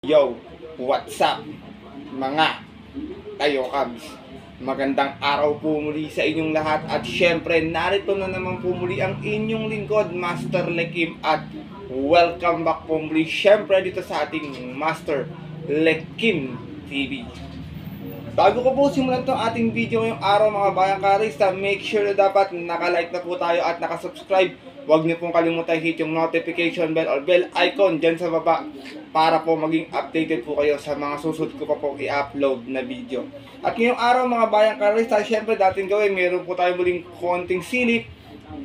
Yo, what's up mga kayo Cubs? Magandang araw po muli sa inyong lahat at syempre narito na naman po muli ang inyong lingkod, Master Lekim, at welcome back po muli syempre dito sa ating Master Lekim TV. Bago ko po simulan itong ating video ngayong araw mga bayang karista, make sure na dapat nakalike na po tayo at nakasubscribe. Huwag niyo pong kalimutan hit yung notification bell or bell icon dyan sa baba para po maging updated po kayo sa mga susunod ko pa po i-upload na video. At ngayong araw mga bayang karista, syempre dating gawin, meron po tayo muling konting silip,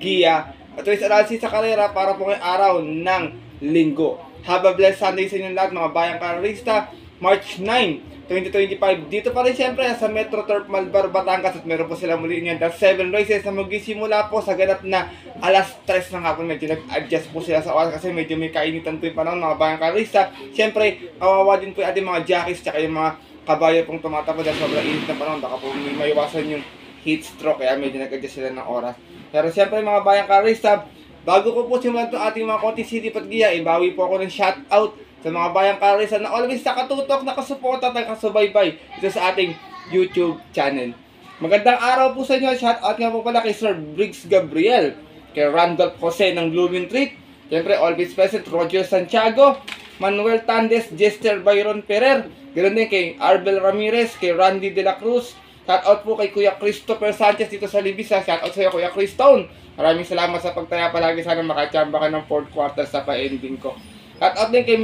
giya, at ways analysis sa karera para po ngayong araw ng linggo. Have a blessed Sunday sa inyong lahat mga bayang karista. March 9, 2025. Dito pa rin syempre sa Metro Turf Malbar, Batangas, at meron po sila muli niyan the 7 races na magsisimula po sa ganap na alas 3 ng hapon. Medyo nag-adjust po sila sa oras kasi medyo may kainitan po yung panahon mga bayang karista. Syempre, kawawa din po yung ating mga jockeys tsaka yung mga kabayo pong tumatakbo dahil sobrang init ng panahon. Baka po may maiwasan yung heat stroke kaya medyo nag-adjust sila ng oras. Pero syempre mga bayang karista, bago ko po simulan itong ating mga konti city patgiya, ibawi po ako ng shoutout sa mga bayang karista na always nakatutok, nakasuporta, nakasubaybay dito sa ating YouTube channel. Magandang araw po sa inyo. Shoutout nga po pala kay Sir Briggs Gabriel, kay Randolph Jose ng Blooming Treat, siyempre always present Roger Santiago, Manuel Tandes, Jester Byron Ferrer, ganoon din kay Arbel Ramirez, kay Randy De La Cruz. Shoutout po kay Kuya Christopher Sanchez dito sa Libisa. Shoutout sa iyo Kuya Christone. Maraming salamat sa pagtaya palagi. Sana makachamba ka ng 4th quarter sa pa-ending ko. Shoutout din kay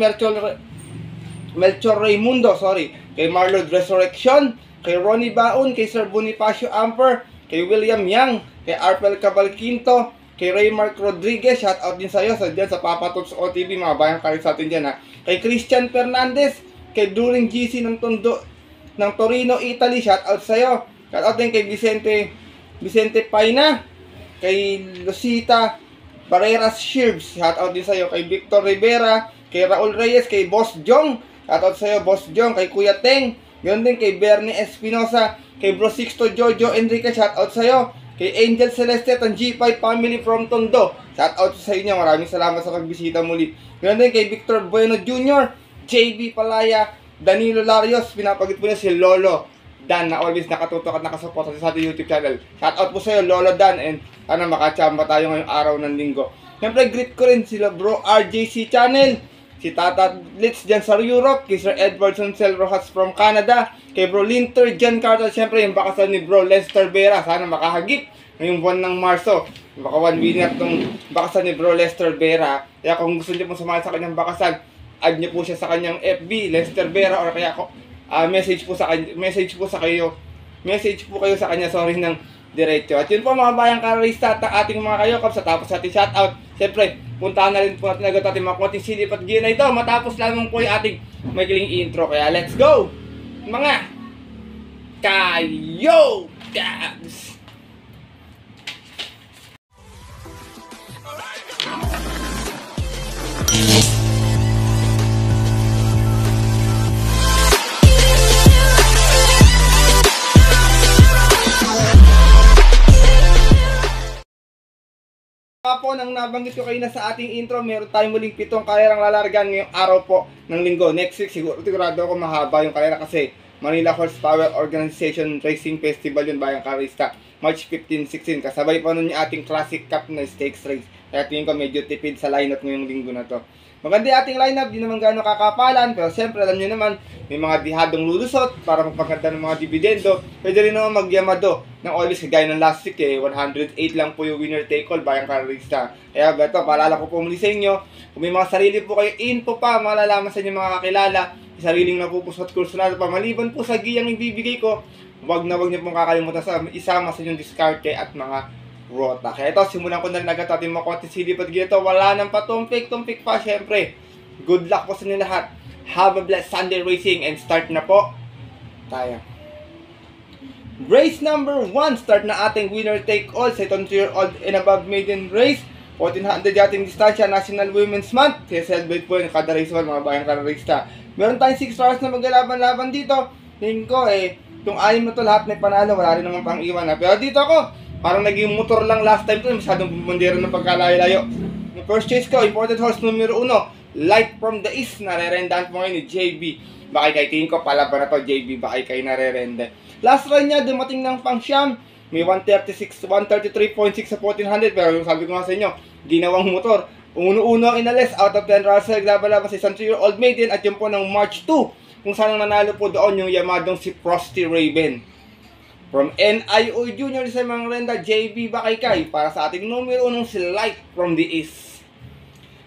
Melchor Raimundo, kay Marlon Resurrection, kay Ronnie Baon, kay Sir Bonifacio Amper, kay William Yang, kay Arpel Cabalquinto, kay Raymark Rodriguez. Shoutout din sa iyo dyan sa Papa Tots OTV, mga bayang karit sa atin dyan ha. Kay Christian Fernandez, kay During GC ng Torino, Italy. Shoutout sa iyo. Shoutout din kay Vicente Paina, kay Lucita Barreras Shirbs. Shoutout din sa iyo. Kay Victor Rivera, kay Raul Reyes, kay Boss Jong. Shoutout sa iyo Boss Jong, kay Kuya Teng. Ganoon din kay Bernie Espinosa, kay Bro Sixto Jojo Enrique. Shoutout sa iyo. Kay Angel Celeste at G5 family from Tondo. Shoutout sa inyo. Maraming salamat sa pagbisita muli. Ganoon din kay Victor Bueno Jr., JB Palaya, Danilo Larios. Pinapagit po niya si Lolo Dan na always nakatutok at nakasupport sa ating YouTube channel. Shoutout po sa iyo Lolo Dan, and sana makachamba tayo ngayong araw ng linggo. Siyempre greet ko rin sila Bro RJC Channel, si Tata Litz dyan sa Europe, kay Sir Edwardson Cel Rojas from Canada, kay Bro Linter Jan Carter, siyempre yung bakasan ni Bro Lester Vera. Sana makahagip ngayong buwan ng Marso. Baka 1 winner itong bakasan ni Bro Lester Vera. Kaya kung gusto niyo pong sumali sa kanyang bakasan, add niyo po siya sa kanyang FB Lester Vera, or kaya message po kayo sa kanya ng diretso. At yun po mga bayang karista at ating mga kayokaps. Sa tapos ating shoutout, siyempre puntahan na rin po natin agad ating mga konting silip at giya na ito matapos lamang po yung ating magiling intro. Kaya let's go mga kayokaps! Po nang nabanggit ko kayo na sa ating intro, meron tayong muling 7 karerang lalargan ngayong araw po ng linggo. Next week sigurado ako mahaba yung karera kasi Manila Horsepower Organization Racing Festival yun bayang karista, March 15-16. Kasabay pa nun yung ating Classic Cup na stakes race. Kaya tingin ko medyo tipid sa lineup ngayong linggo na to. Maganda yung ating lineup, di naman gano'ng kakapalan, pero siyempre alam nyo naman, may mga dihadong lulusot para magpaganda ng mga dividendo. Pwede rin naman magyamado ng always kagaya ng last week 108 lang po yung winner take all bayang karista. Kaya beto, paalala ko po muli sa inyo, kung may mga sarili po kayo info pa, malalaman sa inyo mga kakilala, sariling napupusot kursunado pa, maliban po sa giyang ibibigay ko, wag niyo pong kakalimutan sa isama sa inyong diskarte at mga rota. Kaya ito, simulan ko na rin agad ating mga konti silip at gito. Wala nang patumpik-tumpik pa, syempre. Good luck po sa inyo lahat. Have a blessed Sunday racing and start na po tayo. Race number 1, start na ating winner take all sa 22-year-old and above maiden race. 1400 yating distansya, National Women's Month. Kaya celebrate po yung kada race 1 mga bayang kararista. Meron tayong 6 stars na maglalaban-laban dito. Tingin ko itong 6 na to lahat may panalo, wala rin naman pang iwan na. Pero dito ako, parang naging motor lang last time to, masyadong bumandera ng pagkalayo-layo. Yung first chase ko, imported horse numero 1, Light from the East, narerendahan po ngayon ni JB Bakay. Tingin ko palaban na to, JB Bakay narerende. Last run niya, dumating ng pang-siyam, may 133.6 sa 1400, pero yung sabi ko nga sa inyo, ginawang motor. Uno-uno ang inalis, out of 10 Russell, laban-laban sa isang 3-year-old maiden, at yun po ng March 2, kung saan ang nanalo po doon yung Yamadong si Frosty Raven. From NIO Junior sa mga renda, JB Bakay para sa ating numero 1 si Light from the East.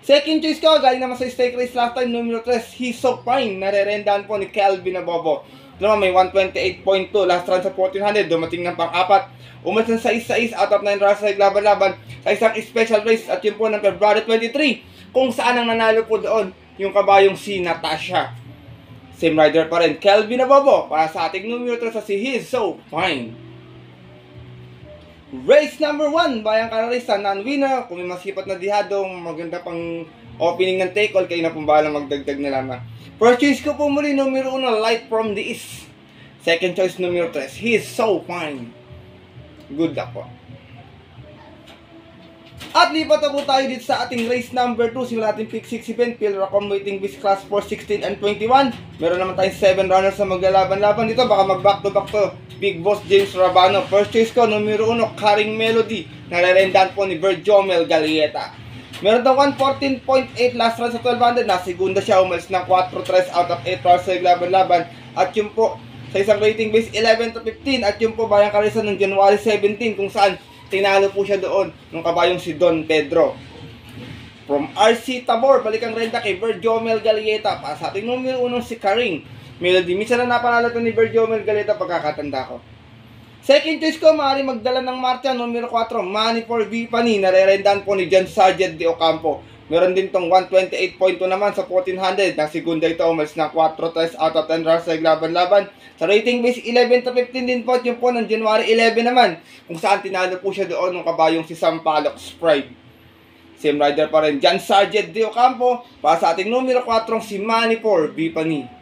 Second choice ko, galing naman sa stake race last time, numero 3, He's So Fine, narerendahan po ni Kelvin Abobo. Naman may 128.2, last run sa 1400, dumating ng pang-apat. Umalis ng 6-6 out of 9 Russell, laban-laban sa isang special race, at yun po ng February 23, kung saan ang nanalo po doon yung kabayong si Natasha. Same rider pa rin, Kelvin Abobo, para sa ating numero 3 sa si He's So Fine. Race number 1, bayang kararista, non-winner. Kung may masipat na dihadong, maganda pang opening ng take all, kayo na pong bahala magdagdag na lamang. First choice ko po muli, numero 1, Light from the East. Second choice, numero 3, He's So Fine. Good luck po. At lipat na po tayo dito sa ating race number 2. Simula ating pick 6 event, Pilracom Waiting Beast Class 4, 16 and 21. Meron naman tayong 7 runners na maglalaban-laban dito. Baka mag-back to back to Big Boss James Rabano. First choice ko, numero 1, Caring Melody. Nalarendahan po ni Virgomel Galieta. Meron daw 114.8 last run sa 1200. Nasigunda siya, umalis ng 4-3 out of 8 runs sa laban-laban. At yun po, sa isang rating base 11 to 15. At yun po, bayang karisa ng January 17, kung saan tinalo po siya doon nung kabayong si Don Pedro. From RC Tabor, balikan renta kay Virgomel Galieta. Para sa ating numero 1, si Caring Melody. Minsan na napanalo ito ni Virgomel Galieta, pagkakatanda ko. Second choice ko, maaari magdala ng Martia, numero 4, Money for Vipani. Narerendahan po ni John Sargent de Ocampo. Meron din tong 128.2 naman sa 1400. Nasigunda ito, umalis ng 4-3 out of 10 runs sa laban-laban. Sa rating base 11 to 15 din po, yung po ng January 11 naman, kung saan tinalo po siya doon ng kabayong si Sampaloc Sprite. Same rider pa rin, John Sargent de Ocampo. Para sa ating numero 4, si Money for Vipani.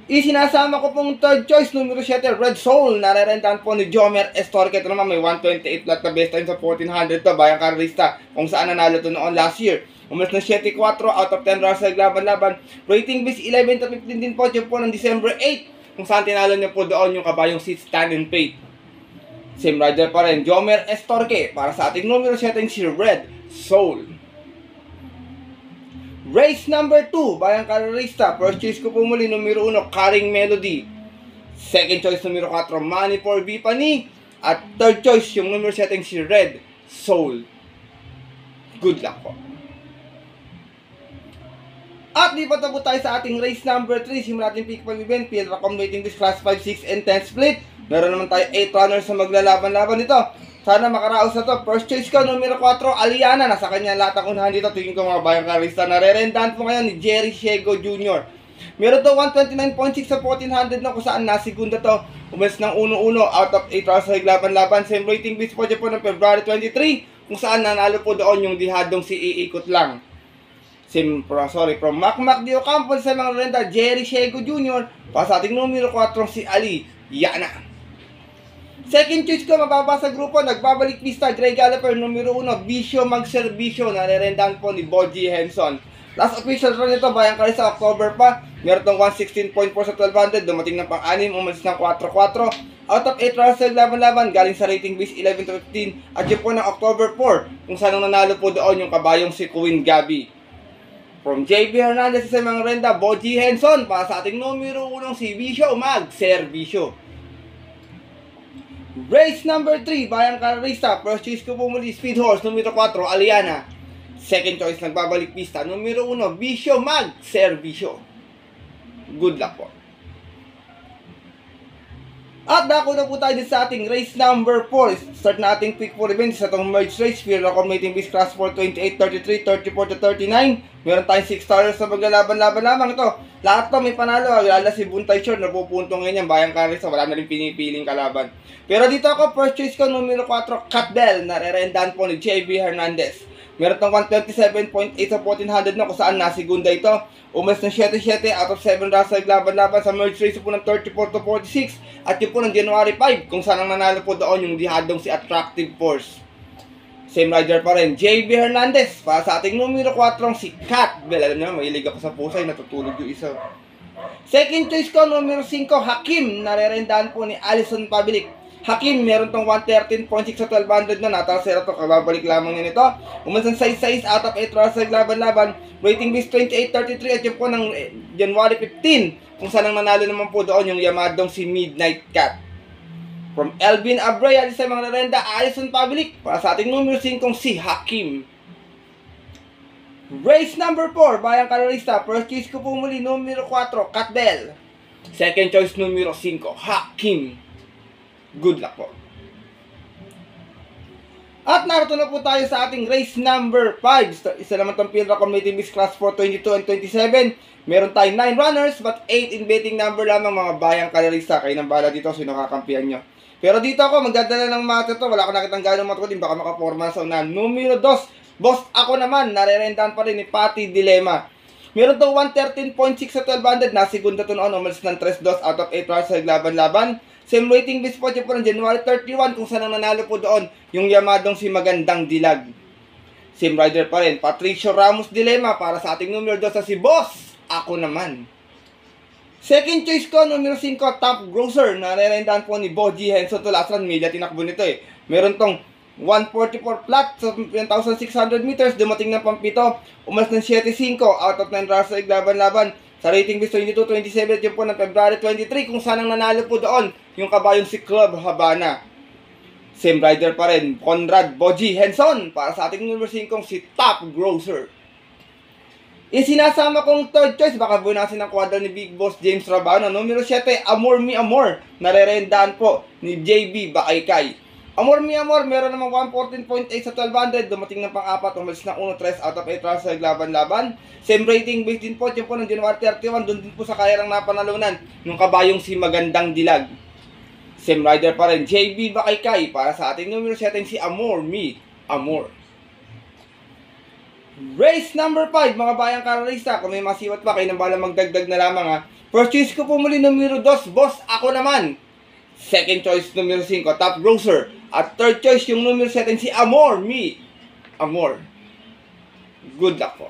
Isinasama ko pong third choice, numero 7, Red Soul. Narerentahan po ni Jomer Estorque. Ito naman may 128 flat na best time sa 1400 to, bayang karista, kung saan nanalo to noon last year. Umalis na 7-4 out of 10 runs sa laban-laban. Rating base 11 to 15 din po, yun po ng December 8, kung saan tinalo niya po doon yung kabayong si Stan and Fate. Same rider pa rin, Jomer Estorque. Para sa ating numero 7, si Red Soul. Race number 2, bayang kararista. First choice ko po muli, numero 1, Caring Melody. Second choice, numero 4, Money for Vipani. At third choice, yung numero 7, si Red Soul. Good luck po. At lipat na po tayo sa ating race number 3. Simula ating pick 5 event, Pilracom Waiting Beast Class 5, 6, and 10 split. Meron naman tayo 8 runners na maglalaban-laban dito. Sana makaraos na to. First choice ko, numero 4, Aliana. Nasa kanya lahat ang unahan dito. Tingin ko mga bayang karista. Narerendahan po ngayon ni Jerry Shego Jr. Meron to 129.6 sa 1400 na, kung saan nasigunda to. Umalis ng 1-1 out of 8 runs sa laban-laban. Same rating base po dyan po ng February 23, kung saan nanalo po doon yung dihadong si Iikot Lang. From Macmac de Ocampo sa mga renta, Jerry Shego Jr. Para sa ating numero 4, si Ali Yana. Second choice ko, mababa sa grupo, nagbabalik pista, Grey Galloper, numero 1, Bisyo Magserbisyo. Narerendahan po ni Boji Henson. Last official run nito, bayang karisa, October pa. Meron tong 116.4 sa 1200, dumating ng pang-6, umalis ng 4-4. Out of 8 runs sa laban-laban, galing sa rating base 11 to 15. At yun po ng October 4, kung saan nanalo po doon yung kabayong si Queen Gabi. From JB Hernandez sa mga renda, Boji Henson. Para sa ating numero 1, si Bisyo Magserbisyo. Race number 3, bayang kararista. First choice ko po muli, Speed Horse, numero 4, Aliana. Second choice, nagbabalik pista, numero 1, Bisyo Magserbisyo. Good luck po. At dako na po tayo sa ating race number 4. Start na ating pick 4 events sa itong merge race. Pilracom Waiting Beast Class 4, 28, 33, 34 to 39. Meron tayong 6 stars na maglalaban-laban lamang ito. Lahat to may panalo. Lala si Buntay Short, napupunto ngayon yan. Bayang karisa, wala na rin pinipiling kalaban. Pero dito ako, first choice ko, numero 4, Cat Bell. Narerendahan po ni JB Hernandez. Meron tong 127.8 sa 1400 na, kung saan nasigunda ito. Umalis ng 7-7 out of 7 runs sa laban-laban sa merge race po ng 34 to 46. At yun po ng January 5, kung saan ang nanalo po doon yung dihadong si Attractive Force. Same rider pa rin, JB Hernandez. Para sa ating numero 4, si Cat Bell. Alam niyo, mahilig ako sa pusay, natutulog yung isa. Second choice ko, numero 5, Hakim. Narerendahan po ni Alison Pabilik. Hakim, meron tong 113.6 sa 1200 na. Natasera to, kababalik lamang niya nito. Umasan size out of 8 rounds sa laban-laban. Rating base 28.33 at yun po ng January 15. Kung saan ang nanalo naman po doon yung yamadong si Midnight Cat. From Elvin Abreu, alis sa mga narenda, Alison Pabilik. Para sa ating numero 5, si Hakim. Race number 4, Bayang Karerista. First choice ko po muli, numero 4, Cat Bell. Second choice, numero 5, Hakim. Good luck po. At narito na po tayo sa ating race number 5. Isa naman itong Pilra Committee Miss Class 4, 22 and 27. Meron tayong 9 runners, but 8 in betting number lamang, mga Bayang Karerista. Kayo nang bahala dito, sino kakampihan nyo. Pero dito ako, magdadala ng mata to. Wala ko nakitang gano'ng matukotin, baka makaporma sa unahan. Numero 2, Boss Ako Naman. Narerendahan pa rin ni Patty Dilema. Meron to 113.6 sa 1200. Nasigunda to noon, umalis ng 3-2 out of 8 rounds sa laban-laban. Same rating base po po ng January 31, kung saan ang nanalo po doon yung yamadong si Magandang Dilag. Same rider pa rin, Patricio Ramos Dilema. Para sa ating numero 2 sa si Boss Ako Naman. Second choice ko, numero 5, Top Grocer. Narerendahan po ni Boji Henson to last run. Media tinakbo nito eh. Meron tong 144 flat sa 1,600 meters. Dumating ng pampito. Umalis ng 7.5 out of 9 rounds sa laban-laban. Sa rating base 22-27 yun po ng February 23. Kung saan ang nanalo po doon yung kabayong si Club Habana. Same rider pa rin, Conrad Boji Henson. Para sa ating numero 5, si Top Grocer. Isinasama kong third choice, baka bunasin ang kwadro ni Big Boss James Rabano. Numero 7, Amor Mi Amor. Narerendahan po ni JB Bakaykay. Amor Mi Amor, meron namang 114.8 sa 1200. Dumating ng pang-apat, umalis ng 1-3 out of 8 rounds sa laban-laban. Same rating base din po, yun po ng January 31. Doon din po sa kayarang napanalunan ng kabayong si Magandang Dilag. Same rider pa rin, JB Bakaykay. Para sa ating numero 7, si Amor Mi Amor. Race number 5, mga Bayang Karerista. Kung may masiwat pa, kayo nang bala magdagdag na lamang ha. First choice ko po muli, numero 2, Boss Ako Naman. Second choice, numero 5, Top Grocer. At third choice, yung numero 7, si Amor Mi Amor. Good luck po.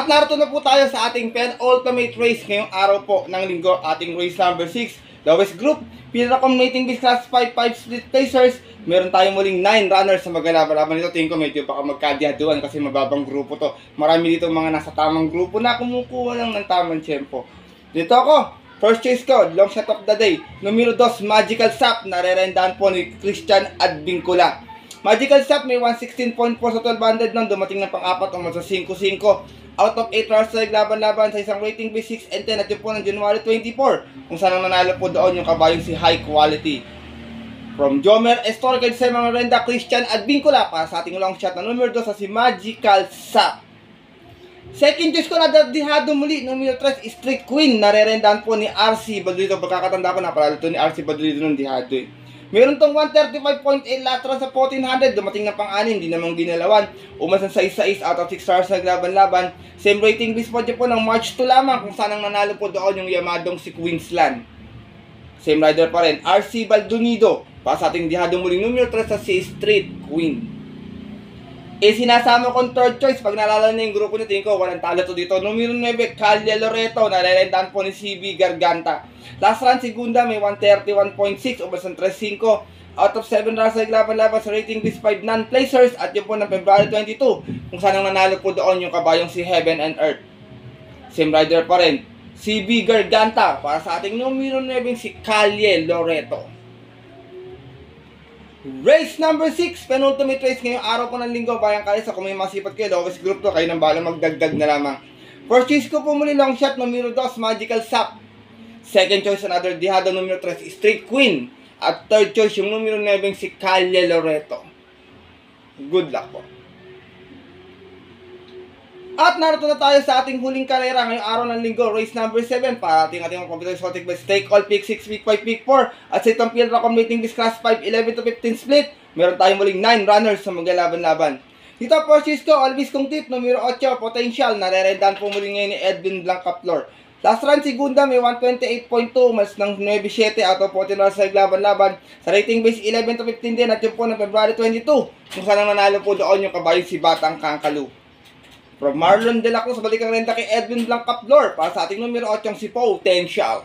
At narito na po tayo sa ating penultimate race ngayong araw po ng linggo. Ating race number 6, the West Group. Pinaka-mating base class 5 split placers. Meron tayong muling 9 runners sa magalaban-laban nito. Tingin ko medyo baka magkadiaduan kasi mababang grupo to. Marami dito mga nasa tamang grupo na kumukuha lang ng tamang tempo. Dito ako, first choice ko, long shot of the day. Numero 2, Magical Sap. Narerendahan po ni Christian Advincula. Magical Sap may 116.4 sa 1200 nang dumating ng pang-apat o sa 5-5. Out of 8 rounds sa laban-laban sa isang rating base 6 and 10 at yun po ng January 24. Kung saan ang nanalo po doon yung kabayong si High Quality. From Jomer Estorqued sa mga renda, Christian Advincula. Para sa ating long shot na numero 2 sa si Magical Sap. Second choice ko na dihado muli, numero 3, Street Queen. Narerendahan po ni RC Badulito. Pagkakatanda ko na palalo to ni RC Badulito ng dihado eh. Meron tong 135.8 lateral sa 1400. Dumating na pang-anim, hindi namang ginalawan. Umasan sa 6 out of 6 stars sa laban-laban. Same rating base po dyan po ng March 2 lamang. Kung saan ang nanalo po doon yung yamadong si Queensland. Same rider pa rin, RC Baldonido. Para sa ating dihado muling numero 3 sa si Street Queen. Sinasama kong third choice. Pag nalala na yung grupo nito, tingin ko walang talo to dito. Numero 9, Calle Loreto. Narerendahan po ni CB Garganta. Last run, segunda, may 131.6. Umasan 3-5. Out of 7 rounds sa laban-laban sa rating base 5 non-placers. At yun po ng February 22. Kung saan ang nanalo po doon yung kabayong si Heaven and Earth. Same rider pa rin, CB Garganta. Para sa ating numero 9, si Calle Loreto. Race number 6, penultimate race ngayong araw po ng linggo. Bayang Karerista, kung may masipat kayo, lowest group to, kayo nang bala magdagdag na lamang. First choice ko po muli, long shot, numero 2, Magical Sap. Second choice, another dihado, numero 3, Street Queen. At third choice, yung numero 9, si Calle Loreto. Good luck po. At narito na tayo sa ating huling karera ngayong araw ng linggo, race number 7 para ating computer exotic by stake all pick 6, pick 5, pick 4 at sa itong field accommodating this class 5, 11 to 15 split. Meron tayong muling 9 runners sa maglalaban-laban. Dito, first choice ko, always kong tip, numero 8, Potential. Narerendahan po muli ngayon ni Edwin Blanca Flor. Last run si Gunda may 128.2, mas ng 9.7 out of 14 runs sa laban-laban. Sa rating base 11 to 15 din at yun po ng February 22 kung saan nanalo po doon yung kabayo si Batang Kangkalu. From Marlon De La Cruz, balik ang renta kay Edwin Blancaplor para sa ating numero 8 si Potential.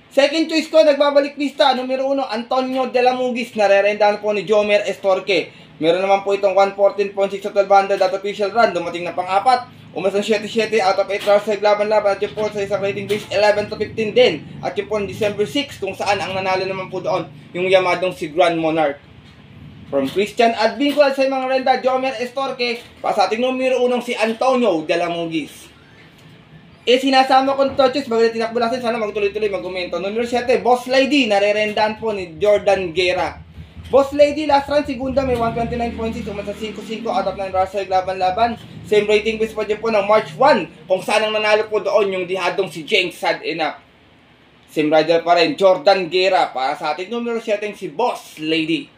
Second choice ko, nagbabalik lista, numero 1, Antonio De La Mugis, narerendahan po ni Jomer Estorque. Meron naman po itong 114.6 sa 1200 at official run, dumating na pang-apat. Umas ng 7-7 out of 8 rounds sa laban-laban at yun po sa isang rating base 11 to 15 din. At yun po December 6 kung saan ang nanalo naman po doon yung yamadong si Grand Monarch. From Christian Advincula sa mga renda, Jomer Estorque, pa sa ating numero 1 si Antonio De La Mugis. Sinasama kong touches, bago na tinakbo natin, sana magtuloy-tuloy mag-komento. Numero 7, Boss Lady, narerendahan po ni Jordan Guerra. Boss Lady, last run, segunda, may 129.6, umasa 5-5 out of 9 runs sa laban-laban. Same rating base po dyan po ng March 1, kung saan ang nanalo po doon yung dihadong si Jenks Sad Enough. Same rider pa rin, Jordan Guerra, para sa ating numero 7, si Boss Lady.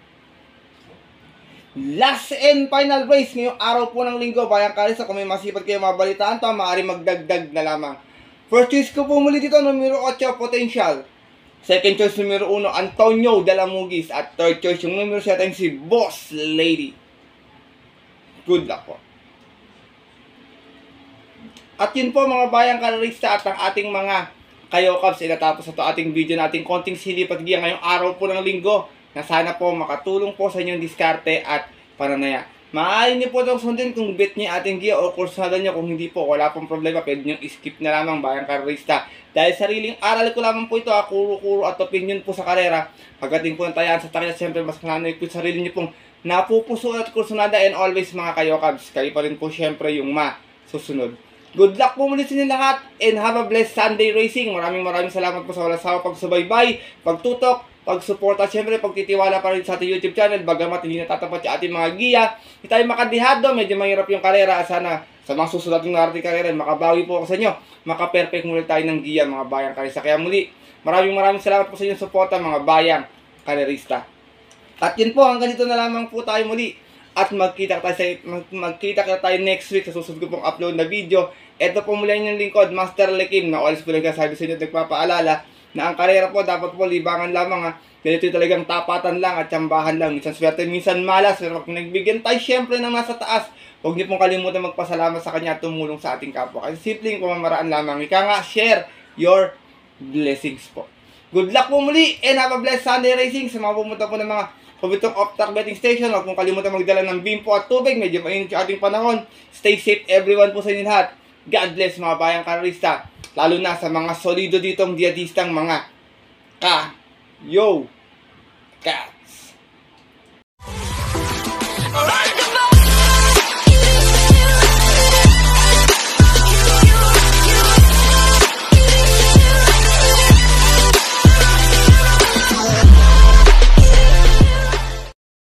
Last and final race ngayong araw po ng linggo, Bayang Karista. Kung may masipag kayo mabalitaan to, maaari magdagdag na lamang. First choice ko po muli dito, numero 8, Potential. Second choice, numero 1, Antonio De La Mugis. At third choice, yung numero 7, si Boss Lady. Good luck po. At yun po mga Bayang Karista at ang ating mga Kayokaps, itatapos na to ating video natin konting silipat giya ngayong araw po ng linggo, na sana po makatulong po sa inyong diskarte at pananaya. Maaari niyo po itong sundin kung bet niyo ating giya o kursada niyo. Kung hindi po, wala pong problema, pwede niyo skip na lamang Bayang Karista. Dahil sariling aral ko lamang po ito, kuro-kuro at opinion po sa karera. Pagdating po ng tayaan sa takya, siyempre mas mananoy po sarili niyo pong napupuso at kursunada, and always mga Kayokabs, kayo pa rin po siyempre yung masusunod. Good luck po muli sa inyo lahat and have a blessed Sunday racing. Maraming salamat po sa walang sawa pagsubaybay, pagtutok, pagsuporta, siyempre pagtitiwala pa rin sa ating YouTube channel. Bagamat hindi natatapat sa ating mga giya, hindi tayo makadihado, medyo mahirap yung karera. Sana sa mga susunod ng narating karera, makabawi po ako sa inyo, makaperfect muli tayo ng giya mga Bayang Karista. Kaya muli, maraming salamat po sa inyong suporta mga Bayang Karerista. At yun po, hanggang dito na lamang po tayo muli. At magkita tayo next week sa susunod ko pong upload na video. Ito po muli yung lingkod, Master Lekim, na always po nagsasabi sa inyo at nagpapaalala na ang karera po dapat po libangan lamang ha. Ganito yung talagang tapatan lang at tsambahan lang. Minsan swerte, minsan malas. Pero pag nagbigyan tayo syempre ng nasa taas, huwag niyo pong kalimutan magpasalamat sa kanya at tumulong sa ating kapwa. Kasi simpleng pamamaraan lamang. Ika nga, share your blessings po. Good luck po muli and have a blessed Sunday racing. Sa mga pumunta po ng mga pabitong off-track betting station, huwag mong kalimutan magdala ng bimpo at tubig. Medyo mainit yung ating panahon. Stay safe everyone po sa inyo lahat. God bless mga Bayang Karista. Lalo na sa mga solido ditong diadistang mga Kayokaps.